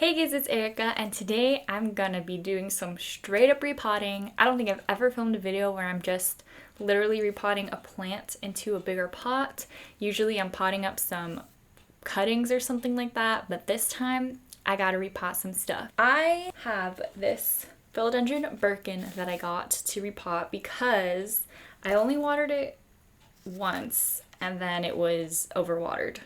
Hey guys, it's Erica, and today I'm gonna be doing some straight up repotting. I don't think I've ever filmed a video where I'm just literally repotting a plant into a bigger pot. Usually I'm potting up some cuttings or something like that, but this time I gotta repot some stuff. I have this Philodendron birkin that I got to repot because I only watered it once and then it was overwatered.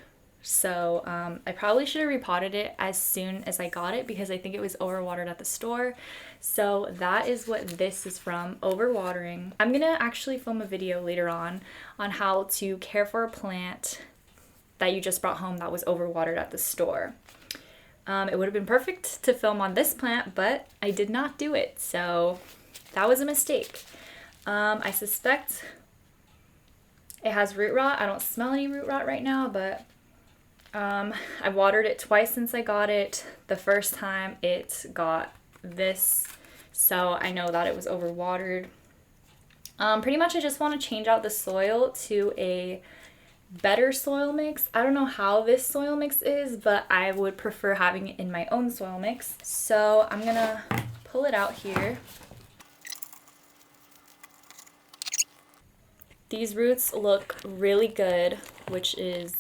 So I probably should have repotted it as soon as I got it because I think it was overwatered at the store. So that is what this is from, overwatering. I'm gonna actually film a video later on how to care for a plant that you just brought home that was overwatered at the store. It would have been perfect to film on this plant, but I did not do it. So that was a mistake. I suspect it has root rot. I don't smell any root rot right now, but I watered it twice since I got it. The first time it got this, so I know that it was overwatered. Pretty much I just want to change out the soil to a better soil mix. I don't know how this soil mix is, but I would prefer having it in my own soil mix. So I'm gonna pull it out here. These roots look really good, which is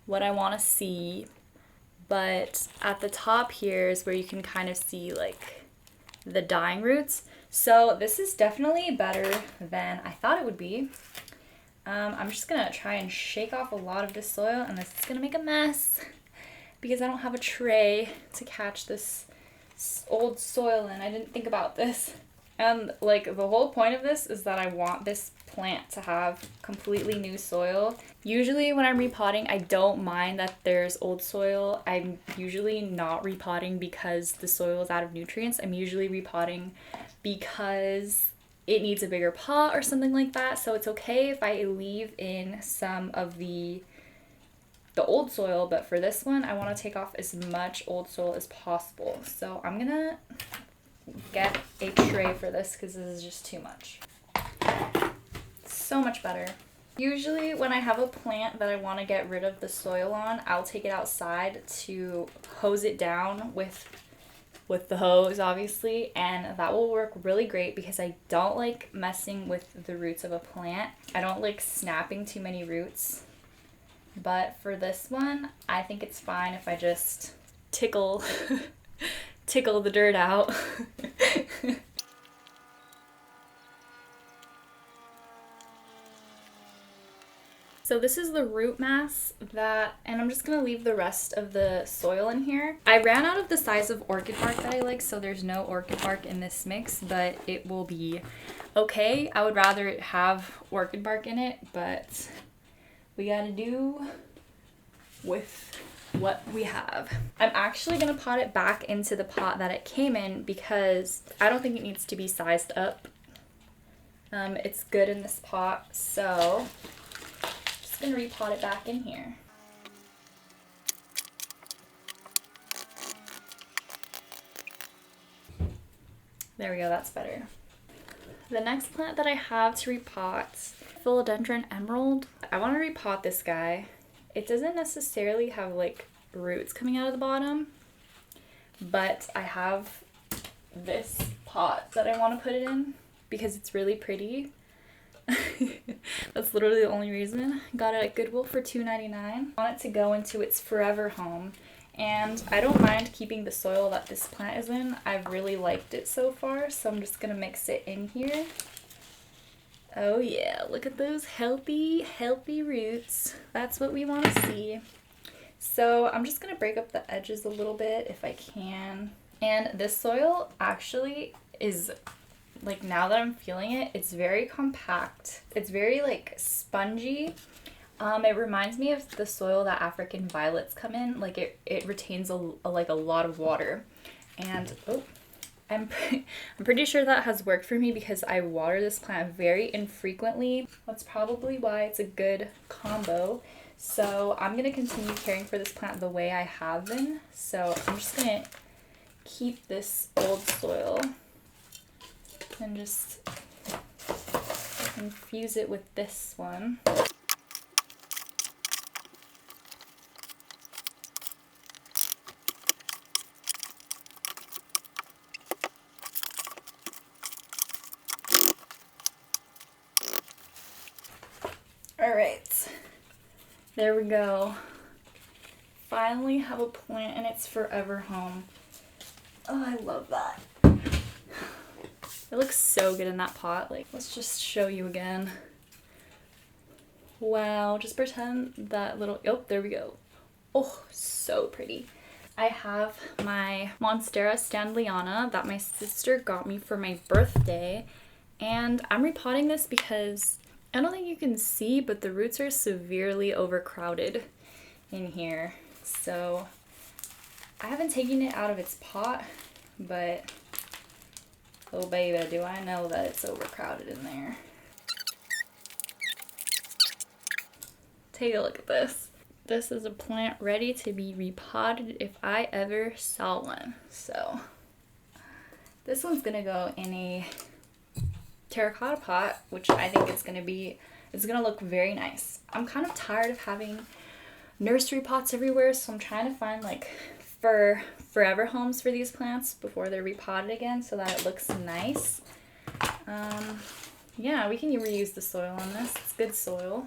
what I want to see, but at the top here is where you can kind of see like the dying roots. So this is definitely better than I thought it would be. I'm just gonna try and shake off a lot of this soil, and this is gonna make a mess because I don't have a tray to catch this old soil in. I didn't think about this. And like the whole point of this is that I want this plant to have completely new soil. Usually when I'm repotting, I don't mind that there's old soil. I'm usually not repotting because the soil is out of nutrients. I'm usually repotting because it needs a bigger pot or something like that. So it's okay if I leave in some of the old soil, but for this one, I want to take off as much old soil as possible. So I'm gonna get a tray for this because this is just too much. So much better. Usually when I have a plant that I want to get rid of the soil on, I'll take it outside to hose it down with the hose, obviously, and that will work really great because I don't like messing with the roots of a plant. I don't like snapping too many roots, but for this one, I think it's fine if I just tickle the dirt out. So this is the root mass and I'm just gonna leave the rest of the soil in here. I ran out of the size of orchid bark that I like, so there's no orchid bark in this mix, but it will be okay. I would rather it have orchid bark in it, but we gotta do with what we have. I'm actually gonna pot it back into the pot that it came in because I don't think it needs to be sized up. It's good in this pot, so I'm gonna repot it back in here. There we go, that's better. The next plant that I have to repot, Philodendron emerald. I want to repot this guy. It doesn't necessarily have like roots coming out of the bottom, but I have this pot that I want to put it in because it's really pretty. That's literally the only reason. Got it at Goodwill for $2.99. I want it to go into its forever home, and I don't mind keeping the soil that this plant is in. I've really liked it so far, so I'm just gonna mix it in here. Oh yeah, look at those healthy roots. That's what we want to see. So I'm just gonna break up the edges a little bit if I can. And this soil actually is, like, now that I'm feeling it, it's very compact. It's very like spongy. It reminds me of the soil that African violets come in. Like it retains a lot of water. And I'm pretty sure that has worked for me because I water this plant very infrequently. That's probably why it's a good combo. So I'm gonna continue caring for this plant the way I have been. So I'm just gonna keep this old soil and just infuse it with this one. All right, there we go. Finally have a plant in its forever home. Oh, I love that. It looks so good in that pot. Like, let's just show you again. Wow, just pretend that little, oh, there we go. Oh, so pretty. I have my Monstera standleyana that my sister got me for my birthday. And I'm repotting this because I don't think you can see, but the roots are severely overcrowded in here. So I haven't taken it out of its pot, but oh baby, do I know that it's overcrowded in there. Take a look at this. This is a plant ready to be repotted if I ever saw one. So this one's gonna go in a terracotta pot, which I think it's gonna look very nice. I'm kind of tired of having nursery pots everywhere, so I'm trying to find like forever homes for these plants before they're repotted again so that it looks nice. Yeah, we can reuse the soil on this. It's good soil.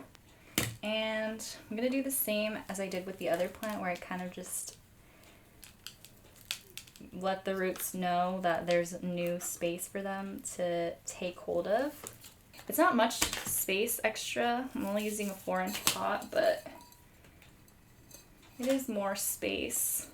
And I'm gonna do the same as I did with the other plant, where I kind of just let the roots know that there's new space for them to take hold of. It's not much space extra. I'm only using a 4-inch pot, but it is more space.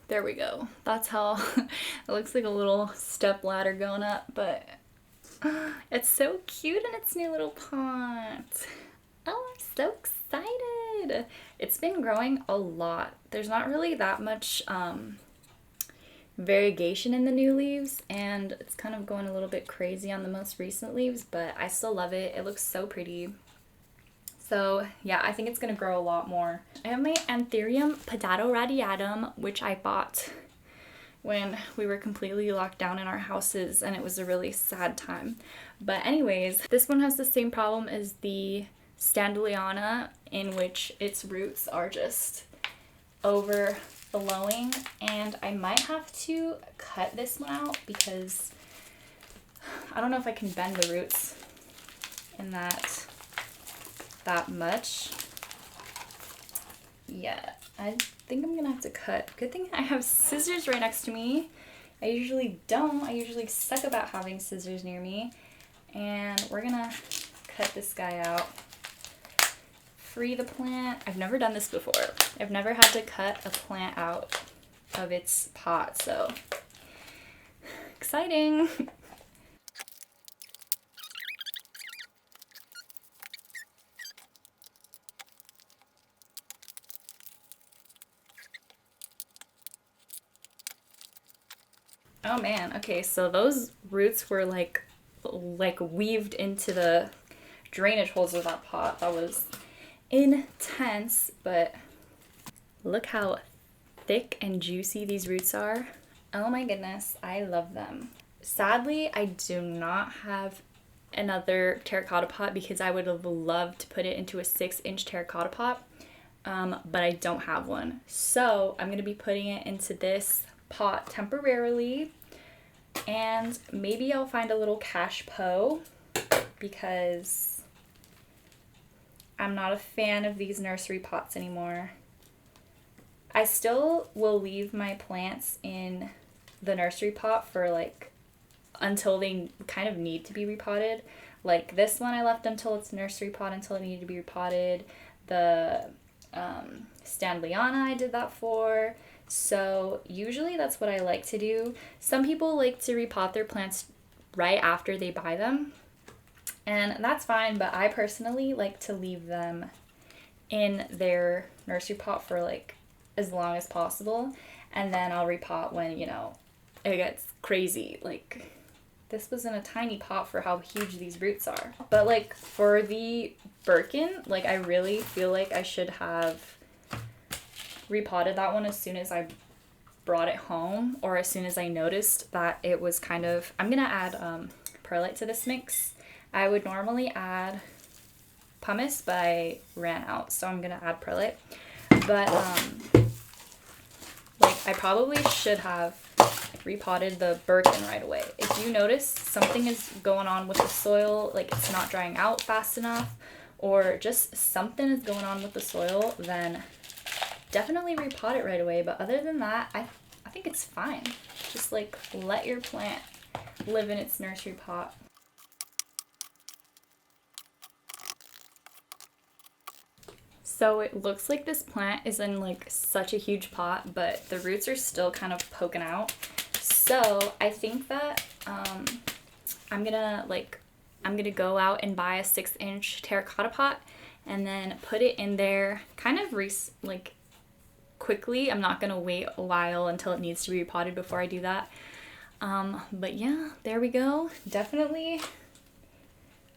There we go. That's how it looks, like a little step ladder going up, but it's so cute in its new little pot. Oh, I'm so excited. It's been growing a lot. There's not really that much variegation in the new leaves, and it's kind of going a little bit crazy on the most recent leaves, but I still love it. It looks so pretty. So yeah, I think it's gonna grow a lot more. I have my Anthurium pedatoradiatum, which I bought when we were completely locked down in our houses, and it was a really sad time. But anyways, this one has the same problem as the standleyana, in which its roots are just overflowing, and I might have to cut this one out because I don't know if I can bend the roots in that much. Yeah, I think I'm gonna have to cut. Good thing I have scissors right next to me. I usually don't. I usually suck about having scissors near me. And we're gonna cut this guy out. Free the plant. I've never done this before. I've never had to cut a plant out of its pot, so exciting. Oh man, okay, so those roots were like weaved into the drainage holes of that pot. That was intense, but look how thick and juicy these roots are. Oh my goodness, I love them. Sadly, I do not have another terracotta pot because I would have loved to put it into a 6-inch terracotta pot, but I don't have one. So I'm gonna be putting it into this pot temporarily, and maybe I'll find a little cash po because I'm not a fan of these nursery pots anymore. I still will leave my plants in the nursery pot for like until they kind of need to be repotted. Like this one I left until it's nursery pot until it needed to be repotted. The standleyana I did that for. So usually that's what I like to do. Some people like to repot their plants right after they buy them, and that's fine, but I personally like to leave them in their nursery pot for like as long as possible, and then I'll repot when, you know, it gets crazy. Like this was in a tiny pot for how huge these roots are. But like for the birkin, like I really feel like I should have repotted that one as soon as I brought it home, or as soon as I noticed that it was kind of, I'm gonna add perlite to this mix. I would normally add pumice, but I ran out, so I'm gonna add perlite. But like I probably should have repotted the birkin right away. If you notice something is going on with the soil, like it's not drying out fast enough, or just something is going on with the soil, then definitely repot it right away. But other than that, I think it's fine. Just like let your plant live in its nursery pot. So it looks like this plant is in like such a huge pot, but the roots are still kind of poking out. So I think that I'm gonna go out and buy a 6-inch terracotta pot and then put it in there kind of quickly. I'm not gonna wait a while until it needs to be repotted before I do that. But yeah, there we go. Definitely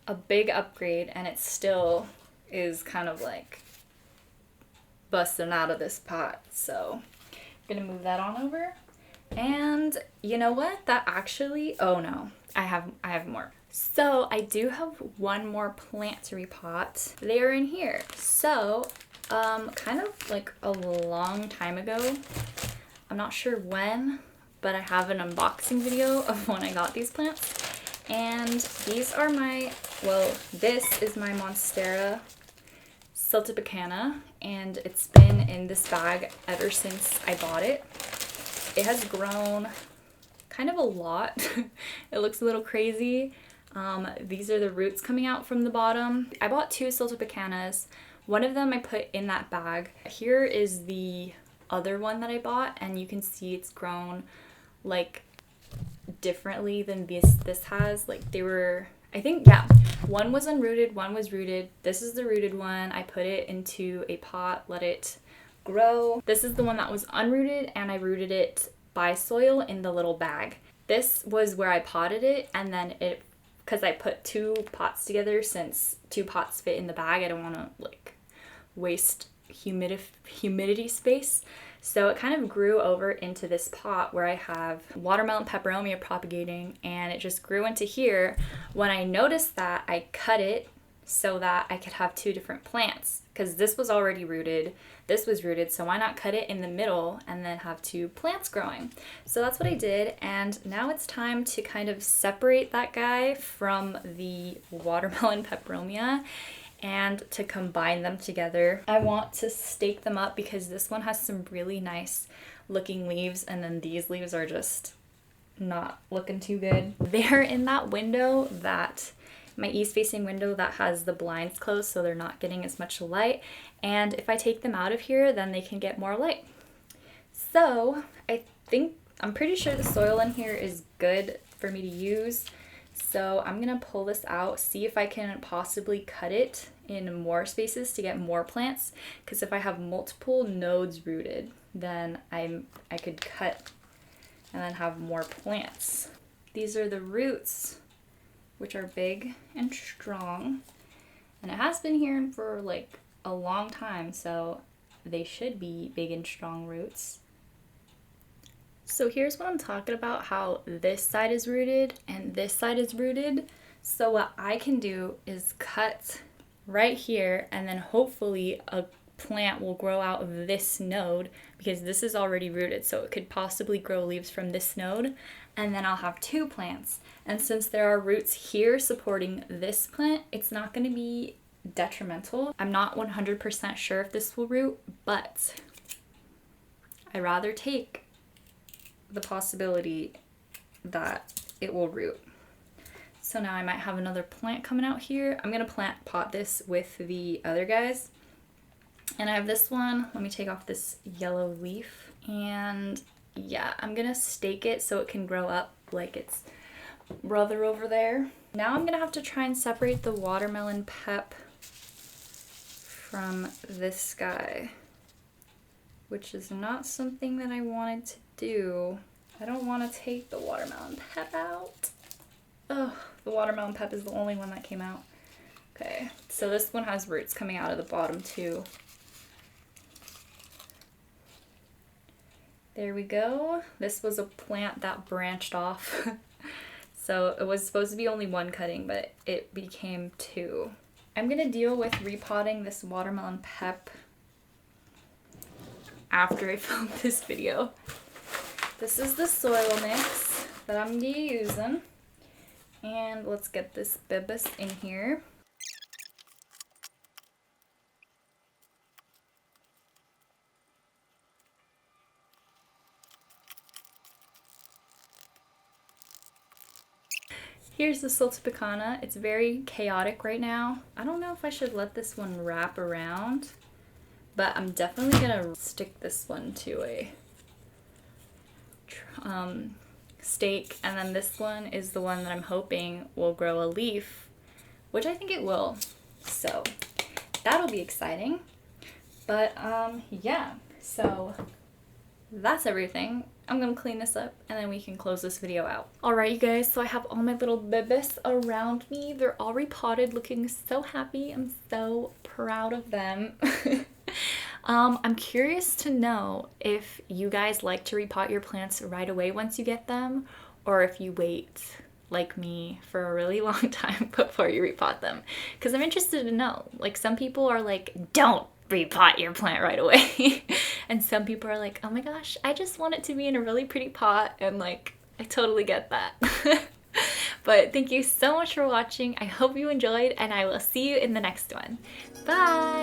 a big upgrade, and it still is kind of like busting out of this pot. So I'm gonna move that on over. And you know what? That actually, oh no, I have more. So I do have one more plant to repot. They are in here. So kind of like a long time ago, I'm not sure when, but I have an unboxing video of when I got these plants. And these are this is my Monstera siltepecana, and it's been in this bag ever since I bought it. It has grown kind of a lot. It looks a little crazy. These are the roots coming out from the bottom. I bought 2 siltepecanas. One of them I put in that bag. Here is the other one that I bought, and you can see it's grown like differently than this has. Like they were, I think, yeah, one was unrooted, one was rooted. This is the rooted one. I put it into a pot, let it grow. This is the one that was unrooted, and I rooted it by soil in the little bag. This was where I potted it, and then because I put 2 pots together, since 2 pots fit in the bag, I don't want to like waste humidity space. So it kind of grew over into this pot where I have watermelon peperomia propagating, and it just grew into here. When I noticed that, I cut it so that I could have 2 different plants, because this was already rooted, this was rooted, so why not cut it in the middle and then have 2 plants growing? So that's what I did, and now it's time to kind of separate that guy from the watermelon peperomia and to combine them together. I want to stake them up because this one has some really nice looking leaves, and then these leaves are just not looking too good. They're in that window, my east facing window that has the blinds closed, so they're not getting as much light, and if I take them out of here, then they can get more light. So I'm pretty sure the soil in here is good for me to use. So I'm gonna pull this out, see if I can possibly cut it in more spaces to get more plants, because if I have multiple nodes rooted, then I could cut and then have more plants. These are the roots, which are big and strong, and it has been here for like a long time, so they should be big and strong roots. So here's what I'm talking about, how this side is rooted and this side is rooted. So what I can do is cut right here, and then hopefully a plant will grow out of this node, because this is already rooted, so it could possibly grow leaves from this node, and then I'll have 2 plants. And since there are roots here supporting this plant, it's not going to be detrimental. I'm not 100% sure if this will root, but I'd rather take the possibility that it will root. So now I might have another plant coming out here. I'm gonna plant pot this with the other guys. And I have this one. Let me take off this yellow leaf. And yeah, I'm gonna stake it so it can grow up like its brother over there. Now I'm gonna have to try and separate the watermelon pep from this guy, which is not something that I wanted to do. I don't want to take the watermelon pep out. Oh, the watermelon pep is the only one that came out. Okay, so this one has roots coming out of the bottom too. There we go. This was a plant that branched off. So it was supposed to be only 1 cutting, but it became 2. I'm gonna deal with repotting this watermelon pep after I film this video. this is the soil mix that I'm gonna be using. And let's get this bulbous in here. Here's the siltepecana. It's very chaotic right now. I don't know if I should let this one wrap around, but I'm definitely gonna stick this one to a stake, and then this one is the one that I'm hoping will grow a leaf, which I think it will. So that'll be exciting. But yeah, so that's everything. I'm gonna clean this up and then we can close this video out. Alright, you guys, so I have all my little bibis around me. They're all repotted, looking so happy. I'm so proud of them. I'm curious to know if you guys like to repot your plants right away once you get them, or if you wait like me for a really long time before you repot them. Because I'm interested to know. Like, some people are like, don't repot your plant right away. And some people are like, oh my gosh, I just want it to be in a really pretty pot. And like, I totally get that. But thank you so much for watching. I hope you enjoyed, and I will see you in the next one. Bye!